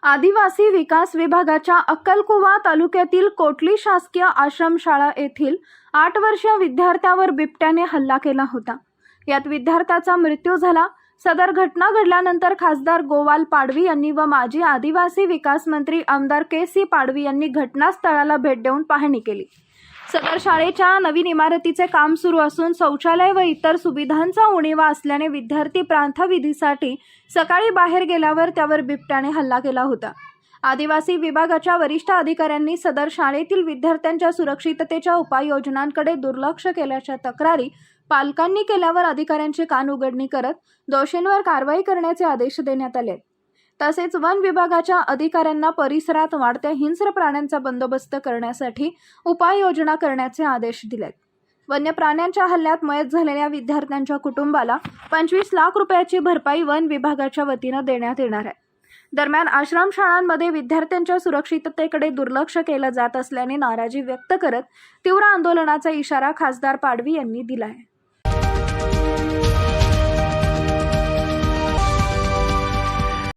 आदिवासी विकास विभागाच्या अक्कलकुवा तालुक्यातील कोटली शासकीय आश्रमशाळा येथील 8 वर्षीय विद्यार्थ्यावर बिबट्याने हल्ला केला होता। यात विद्यार्थ्याचा मृत्यू झाला। सदर घटना घडल्यानंतर खासदार गोवाल पाडवी यांनी व माजी आदिवासी विकास मंत्री आमदार के.सी. पाडवी यांनी घटनास्थळाला भेट देऊन पाहणी केली। सदर शाळेच्या नवीन इमारतीचे काम सुरू असून शौचालय व इतर सुविधांचा उणीवा असल्याने विद्यार्थी प्रांतविधीसाठी सकाळी बाहेर गेल्यावर त्यावर बिबट्याने हल्ला केला होता। आदिवासी विभागाच्या वरिष्ठ अधिकाऱ्यांनी सदर शाळेतील विद्यार्थ्यांच्या सुरक्षिततेच्या उपाययोजनांकडे दुर्लक्ष केल्याच्या तक्रारी पालकांनी केल्यावर अधिकाऱ्यांची कानउघडणी करत दोषींवर कारवाई करण्याचे आदेश देण्यात आले। तसेच वन विभागाच्या अधिकाऱ्यांना परिसरात वाढत्या हिंस्र प्राण्यांचा बंदोबस्त करण्यासाठी उपाययोजना करण्याचे आदेश दिलेत। वन्य प्राण्यांच्या हल्ल्यात मयत झालेल्या विद्यार्थ्यांच्या कुटुंबाला 25 लाख रुपयाची भरपाई वन विभागाच्या वतीने देण्यात येणार आहे। दरम्यान आश्रमशाळांमध्ये विद्यार्थ्यांच्या सुरक्षिततेकडे दुर्लक्ष केले जात असल्याने नाराजी व्यक्त करत तीव्र आंदोलनाचा इशारा खासदार पाडवी यांनी दिला आहे।